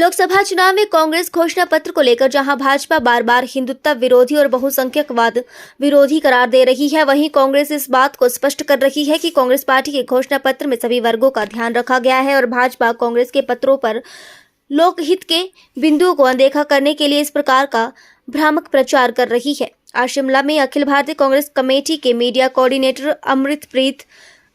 लोकसभा चुनाव में कांग्रेस घोषणा पत्र को लेकर जहां भाजपा बार बार हिंदुत्व विरोधी और बहुसंख्यकवाद विरोधी करार दे रही है, वहीं कांग्रेस इस बात को स्पष्ट कर रही है कि कांग्रेस पार्टी के घोषणा पत्र में सभी वर्गों का ध्यान रखा गया है और भाजपा कांग्रेस के पत्रों पर लोकहित के बिंदुओं को अनदेखा करने के लिए इस प्रकार का भ्रामक प्रचार कर रही है। आज शिमला में अखिल भारतीय कांग्रेस कमेटी के मीडिया कोऑर्डिनेटर अमृतप्रीत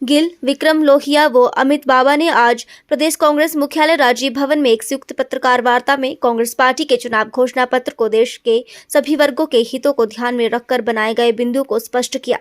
गिल, विक्रम लोहिया व अमित बाबा ने आज प्रदेश कांग्रेस मुख्यालय राजीव भवन में एक संयुक्त पत्रकार वार्ता में कांग्रेस पार्टी के चुनाव घोषणा पत्र को देश के सभी वर्गों के हितों को ध्यान में रखकर बनाए गए बिंदुओं को स्पष्ट किया।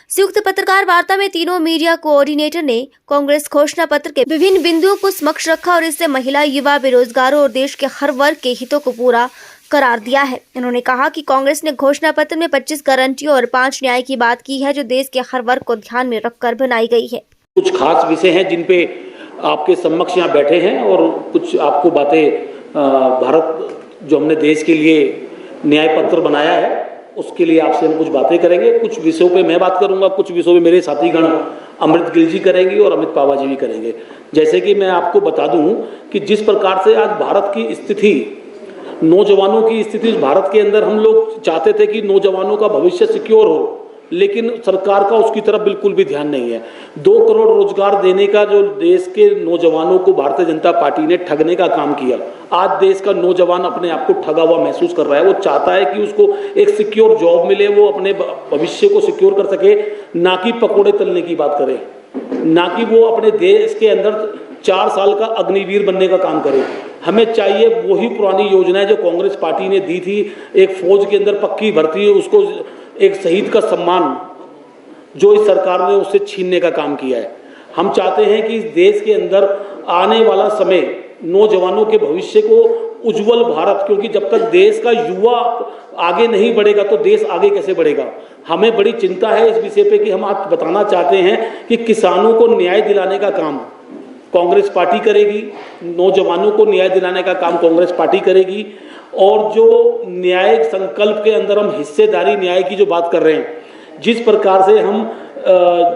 संयुक्त पत्रकार वार्ता में तीनों मीडिया कोऑर्डिनेटर ने कांग्रेस घोषणा पत्र के विभिन्न बिंदुओं को समक्ष रखा और इससे महिला, युवा, बेरोजगारों और देश के हर वर्ग के हितों को पूरा करार दिया है। उन्होंने कहा कि कांग्रेस ने घोषणा पत्र में 25 गारंटियों और 5 न्याय की बात की है, जो देश के हर वर्ग को ध्यान में रखकर बनाई गई है। कुछ खास विषय हैं जिन पे आपके समक्ष यहाँ बैठे हैं और कुछ आपको बातें भारत जो हमने देश के लिए न्याय पत्र बनाया है उसके लिए आपसे हम कुछ बातें करेंगे। कुछ विषयों पे मैं बात करूंगा, कुछ विषयों पे मेरे साथीगण अमृत गिल जी करेंगे और अमित पावा जी भी करेंगे। जैसे कि मैं आपको बता दूं कि जिस प्रकार से आज भारत की स्थिति, नौजवानों की स्थिति भारत के अंदर, हम लोग चाहते थे कि नौजवानों का भविष्य सिक्योर हो, लेकिन सरकार का उसकी तरफ बिल्कुल भी ध्यान नहीं है। 2 करोड़ रोजगार देने का जो देश के नौजवानों को भारतीय जनता पार्टी ने ठगने का काम किया, आज देश का नौजवान अपने आप को ठगा हुआ महसूस कर रहा है। वो चाहता है कि उसको एक सिक्योर जॉब मिले, वो अपने भविष्य को सिक्योर कर सके, ना कि पकौड़े तलने की बात करे, ना कि वो अपने देश के अंदर 4 साल का अग्निवीर बनने का काम करे। हमें चाहिए वही पुरानी योजनाएं जो कांग्रेस पार्टी ने दी थी, एक फौज के अंदर पक्की भर्ती है, उसको एक शहीद का सम्मान जो इस सरकार ने उससे छीनने का काम किया है। हम चाहते हैं कि इस देश के अंदर आने वाला समय नौजवानों के भविष्य को उज्जवल भारत, क्योंकि जब तक देश का युवा आगे नहीं बढ़ेगा तो देश आगे कैसे बढ़ेगा। हमें बड़ी चिंता है इस विषय पे कि हम आज बताना चाहते हैं कि किसानों को न्याय दिलाने का काम कांग्रेस पार्टी करेगी, नौजवानों को न्याय दिलाने का काम कांग्रेस पार्टी करेगी, और जो न्यायिक संकल्प के अंदर हम हिस्सेदारी न्याय की जो बात कर रहे हैं, जिस प्रकार से हम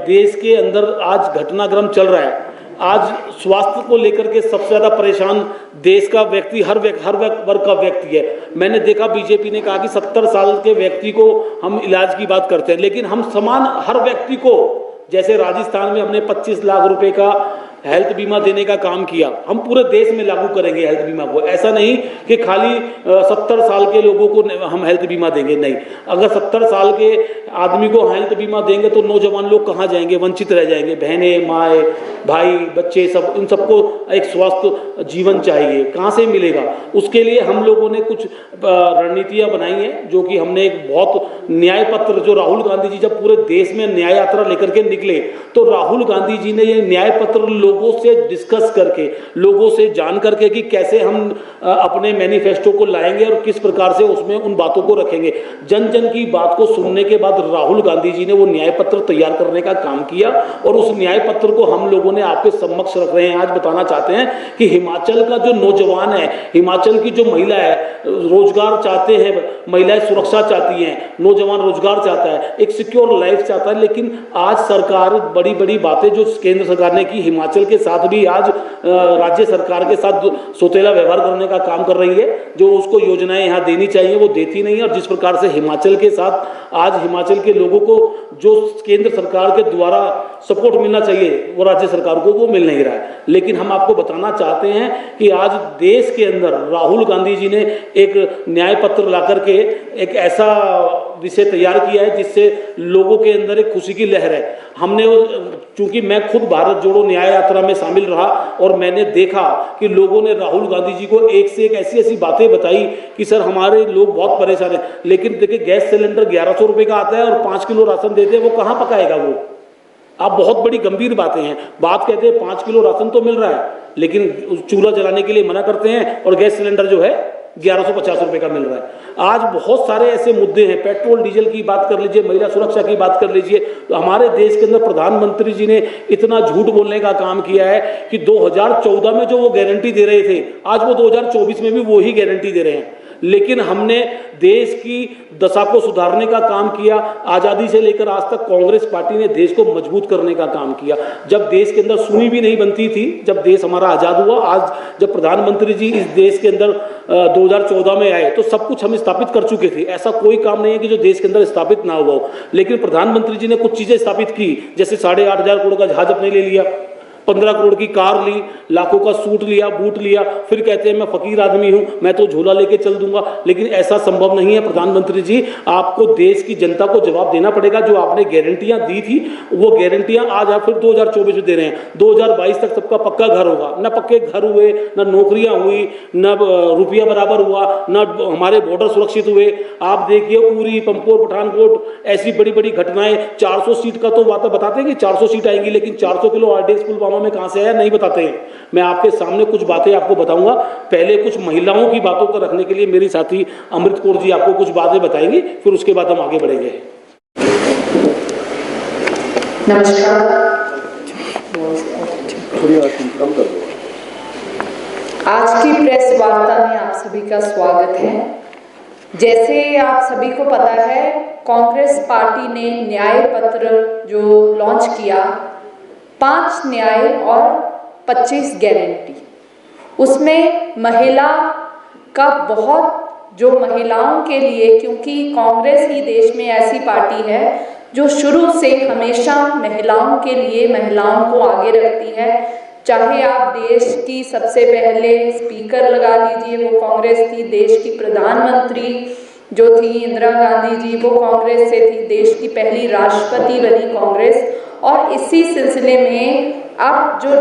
देश के अंदर आज घटनाक्रम चल रहा है, आज स्वास्थ्य को लेकर के सबसे ज़्यादा परेशान देश का व्यक्ति, हर वर्ग का व्यक्ति है। मैंने देखा बीजेपी ने कहा कि 70 साल के व्यक्ति को हम इलाज की बात करते हैं, लेकिन हम समान हर व्यक्ति को, जैसे राजस्थान में हमने 25 लाख रुपए का हेल्थ बीमा देने का काम किया, हम पूरे देश में लागू करेंगे हेल्थ बीमा को। ऐसा नहीं कि खाली 70 साल के लोगों को हम हेल्थ बीमा देंगे, नहीं। अगर 70 साल के आदमी को हेल्थ बीमा देंगे तो नौजवान लोग कहाँ जाएंगे, वंचित रह जाएंगे। बहनें, माए, भाई, बच्चे, सब, इन सबको एक स्वस्थ जीवन चाहिए, कहाँ से मिलेगा। उसके लिए हम लोगों ने कुछ रणनीतियाँ बनाई हैं, जो कि हमने एक बहुत न्याय पत्र, जो राहुल गांधी जी जब पूरे देश में न्याय यात्रा लेकर के निकले तो राहुल गांधी जी ने ये न्याय पत्र लोगों से डिस्कस करके, लोगों से जान करके कि कैसे हम अपने मैनिफेस्टो को लाएंगे और किस प्रकार से उसमें उन बातों को रखेंगे। जन जन की बात को सुनने के बाद राहुल गांधी जी ने वो न्याय पत्र तैयार करने का काम किया और उस न्याय पत्र को हम लोगों ने आपके समक्ष रख रहे हैं। आज बताना चाहते हैं कि हिमाचल का जो नौजवान है, हिमाचल की जो महिला है, रोजगार चाहते हैं, महिलाएं सुरक्षा चाहती हैं, नौजवान रोजगार चाहता है, एक सिक्योर लाइफ चाहता है, लेकिन आज सरकार बड़ी बड़ी बातें जो केंद्र सरकार ने की, हिमाचल के साथ भी आज राज्य सरकार के साथ सौतेला व्यवहार करने का काम कर रही है। जो उसको योजनाएं यहाँ देनी चाहिए वो देती नहीं है, और जिस प्रकार से हिमाचल के साथ आज हिमाचल के लोगों को जो केंद्र सरकार के द्वारा सपोर्ट मिलना चाहिए वो राज्य सरकार को वो मिल नहीं रहा है। लेकिन हम आपको बताना चाहते हैं कि आज देश के अंदर राहुल गांधी जी ने एक न्याय पत्र ला करके एक ऐसा विषय तैयार किया है जिससे लोगों के अंदर एक खुशी की लहर है। हमने, चूंकि मैं खुद भारत जोड़ो न्याय यात्रा में शामिल रहा और मैंने देखा कि लोगों ने राहुल गांधी जी को एक से एक ऐसी ऐसी बातें बताई कि सर हमारे लोग बहुत परेशान हैं। लेकिन देखिए, गैस सिलेंडर 1100 रुपये का आता है और 5 किलो राशन देते हैं, वो कहाँ पकाएगा वो। आप बहुत बड़ी गंभीर बातें हैं। बात कहते हैं 5 किलो राशन तो मिल रहा है, लेकिन चूल्हा जलाने के लिए मना करते हैं और गैस सिलेंडर जो है 1150 रुपये का मिल रहा है। आज बहुत सारे ऐसे मुद्दे हैं, पेट्रोल डीजल की बात कर लीजिए, महिला सुरक्षा की बात कर लीजिए। तो हमारे देश के अंदर प्रधानमंत्री जी ने इतना झूठ बोलने का काम किया है कि 2014 में जो वो गारंटी दे रहे थे, आज वो 2024 में भी वो ही गारंटी दे रहे हैं। लेकिन हमने देश की दशा को सुधारने का काम किया। आज़ादी से लेकर आज तक कांग्रेस पार्टी ने देश को मजबूत करने का काम किया। जब देश के अंदर सुनी भी नहीं बनती थी, जब देश हमारा आज़ाद हुआ, आज जब प्रधानमंत्री जी इस देश के अंदर 2014 में आए तो सब कुछ हम स्थापित कर चुके थे। ऐसा कोई काम नहीं है कि जो देश के अंदर स्थापित ना हुआ हो, लेकिन प्रधानमंत्री जी ने कुछ चीज़ें स्थापित की, जैसे 8,500 करोड़ का जहाज अपने ले लिया, 15 करोड़ की कार ली, लाखों का सूट लिया, बूट लिया, फिर कहते हैं मैं फकीर आदमी हूं, मैं तो झोला लेके चल दूंगा। लेकिन ऐसा संभव नहीं है प्रधानमंत्री जी, आपको देश की जनता को जवाब देना पड़ेगा। जो आपने गारंटियां दी थी वो गारंटियां आज आप फिर 2024 में दे रहे हैं। 2022 तक सबका पक्का घर होगा। न पक्के घर हुए, न नौकरियां हुई, न रुपया बराबर हुआ, न हमारे बॉर्डर सुरक्षित हुए। आप देखिए उरी, पंपोर, पठानकोट, ऐसी बड़ी बड़ी घटनाएं। 400 सीट का तो बात बताते हैं कि 400 सीट आएंगी, लेकिन 400 किलो आरडीएक्स पुलवामा में कहां से आया नहीं बताते हैं। मैं आपके सामने कुछ बातें आपको बताऊंगा। पहले कुछ महिलाओं की बातों को रखने के लिए मेरी साथी अमृत कौर जी आपको कुछ बातें बताएंगी, फिर उसके बाद हम आगे बढ़ेंगे। नमस्कार। आज की प्रेस वार्ता में आप सभी का स्वागत है। जैसे आप सभी को पता है, कांग्रेस पार्टी ने न्याय पत्र जो लॉन्च किया, 5 न्याय और 25 गारंटी, उसमें महिला का बहुत, जो महिलाओं के लिए, क्योंकि कांग्रेस ही देश में ऐसी पार्टी है जो शुरू से हमेशा महिलाओं के लिए, महिलाओं को आगे रखती है। चाहे आप देश की सबसे पहले स्पीकर लगा लीजिए, वो कांग्रेस थी। देश की प्रधानमंत्री जो थी इंदिरा गांधी जी, वो कांग्रेस से थी। देश की पहली राष्ट्रपति बनी कांग्रेस। और इसी सिलसिले में अब जो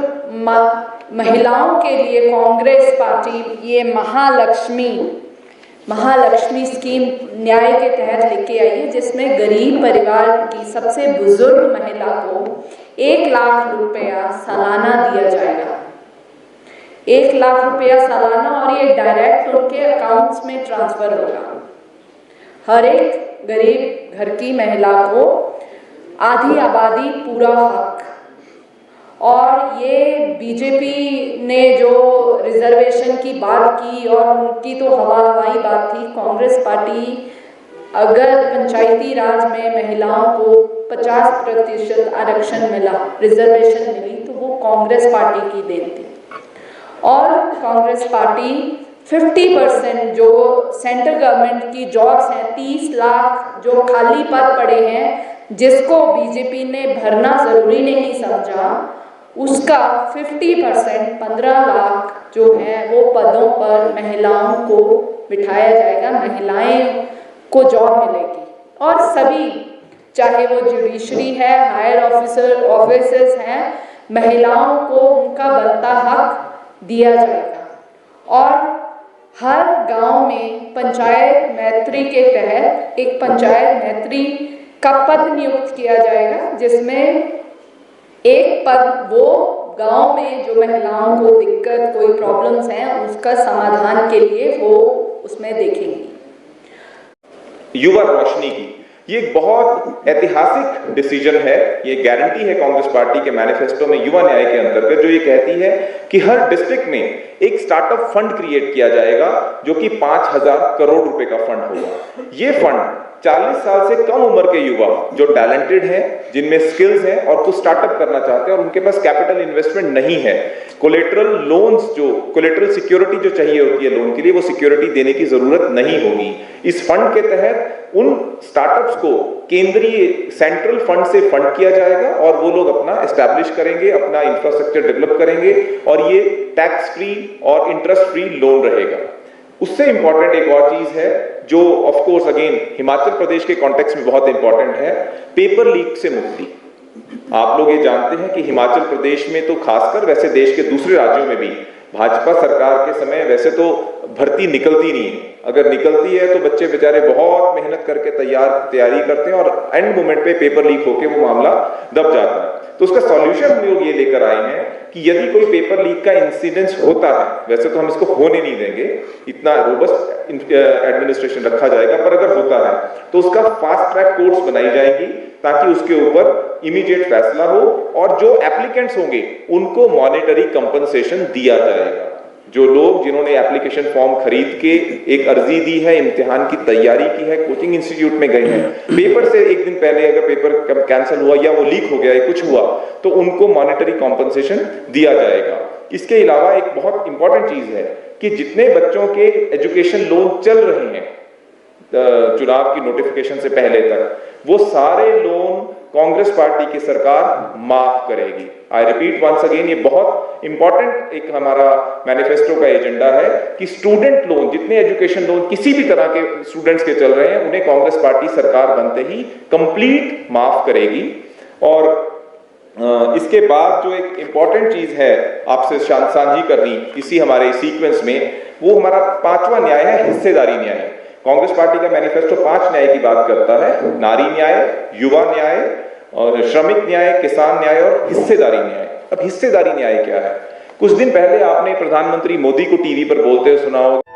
महिलाओं के लिए कांग्रेस पार्टी ये महालक्ष्मी स्कीम न्याय के तहत लेके आई है, जिसमें गरीब परिवार की सबसे बुजुर्ग महिला को 1 लाख रुपया सालाना दिया जाएगा। 1 लाख रुपया सालाना, और ये डायरेक्ट उनके अकाउंट्स में ट्रांसफर होगा। हर एक गरीब घर की महिला को आधी आबादी पूरा हक। और ये बीजेपी ने जो रिजर्वेशन की बात की, और उनकी तो हवाई बात थी। कांग्रेस पार्टी अगर पंचायती राज में महिलाओं को 50% आरक्षण मिला, रिजर्वेशन मिली, तो वो कांग्रेस पार्टी की देन थी। और कांग्रेस पार्टी 50% जो सेंट्रल गवर्नमेंट की जॉब्स हैं, 30 लाख जो खाली पद पड़े हैं, जिसको बीजेपी ने भरना जरूरी नहीं समझा, उसका 50% 15 लाख जो है वो पदों पर महिलाओं को बिठाया जाएगा। महिलाएं को जॉब मिलेगी। और सभी, चाहे वो जुडिशरी है, हायर ऑफिसर्स हैं, महिलाओं को उनका बनता हक दिया जाएगा। और हर गांव में पंचायत मैत्री के तहत एक पंचायत मैत्री का पद नियुक्त किया जाएगा, जिसमें एक पद वो गांव में जो महिलाओं को दिक्कत, कोई प्रॉब्लम्स हैं, उसका समाधान के लिए वो उसमें देखेंगी। युवा रोशनी की ये एक बहुत ऐतिहासिक डिसीजन है। ये गारंटी है कांग्रेस पार्टी के मैनिफेस्टो में युवा न्याय के अंतर्गत, जो ये कहती है कि हर डिस्ट्रिक्ट में एक स्टार्टअप फंड क्रिएट किया जाएगा, जो कि 5,000 करोड़ रुपए का फंड होगा। ये फंड 40 साल से कम उम्र के युवा जो टैलेंटेड हैं, जिनमें स्किल्स हैं और कुछ स्टार्टअप करना चाहते हैं और उनके पास कैपिटल इन्वेस्टमेंट नहीं है, कोलेटरल लोन्स, जो कोलेटरल सिक्योरिटी जो चाहिए होती है लोन के लिए, वो सिक्योरिटी देने की जरूरत नहीं होगी। इस फंड के तहत उन स्टार्टअप्स को केंद्रीय सेंट्रल फंड से फंड किया जाएगा और वो लोग अपना एस्टैब्लिश करेंगे, अपना इंफ्रास्ट्रक्चर डेवलप करेंगे, और ये टैक्स फ्री और इंटरेस्ट फ्री लोन रहेगा। उससे इंपॉर्टेंट एक और चीज है जो of course again Himachal Pradesh के कॉन्टेक्स्ट में बहुत इंपॉर्टेंट है, पेपर लीक से मुक्ति। आप लोग ये जानते हैं कि हिमाचल प्रदेश में तो खासकर, वैसे देश के दूसरे राज्यों में भी भाजपा सरकार के समय वैसे तो भर्ती निकलती नहीं है। अगर निकलती है तो बच्चे बेचारे बहुत मेहनत करके तैयारी करते हैं और एंड मोमेंट पे पेपर लीक होके वो मामला दब जाता है। तो उसका सॉल्यूशन हम लोग ये लेकर आए हैं कि यदि कोई पेपर लीक का इंसिडेंस होता है, वैसे तो हम इसको होने नहीं देंगे, इतना रोबस्ट एडमिनिस्ट्रेशन रखा जाएगा, पर अगर होता है तो उसका फास्ट ट्रैक कोर्ट्स बनाई जाएंगी ताकि उसके ऊपर इमीडिएट फैसला हो और जो एप्लीकेंट्स होंगे उनको मॉनेटरी कंपनसेशन दिया जाएगा। जो लोग जिन्होंने एप्लीकेशन फॉर्म खरीद के एक अर्जी दी है, इम्तिहान की तैयारी की है, कोचिंग इंस्टीट्यूट में गए हैं, पेपर से एक दिन पहले अगर पेपर कैंसिल हुआ या वो लीक हो गया या कुछ हुआ तो उनको मॉनेटरी कॉम्पनसेशन दिया जाएगा। इसके अलावा एक बहुत इंपॉर्टेंट चीज है कि जितने बच्चों के एजुकेशन लोन चल रहे हैं चुनाव की नोटिफिकेशन से पहले तक, वो सारे लोन कांग्रेस पार्टी की सरकार माफ करेगी। आई रिपीट वंस अगेन, ये बहुत इंपॉर्टेंट एक हमारा मैनिफेस्टो का एजेंडा है कि स्टूडेंट लोन, जितने एजुकेशन लोन किसी भी तरह के स्टूडेंट्स के चल रहे हैं, उन्हें कांग्रेस पार्टी सरकार बनते ही कंप्लीट माफ करेगी। और इसके बाद जो एक इंपॉर्टेंट चीज है आपसे साझी करनी इसी हमारे सीक्वेंस में, वो हमारा 5वां न्याय है, हिस्सेदारी न्याय। कांग्रेस पार्टी का मैनिफेस्टो 5 न्याय की बात करता है, नारी न्याय, युवा न्याय और श्रमिक न्याय, किसान न्याय और हिस्सेदारी न्याय। अब हिस्सेदारी न्याय क्या है? कुछ दिन पहले आपने प्रधानमंत्री मोदी को टीवी पर बोलते हुए सुना होगा।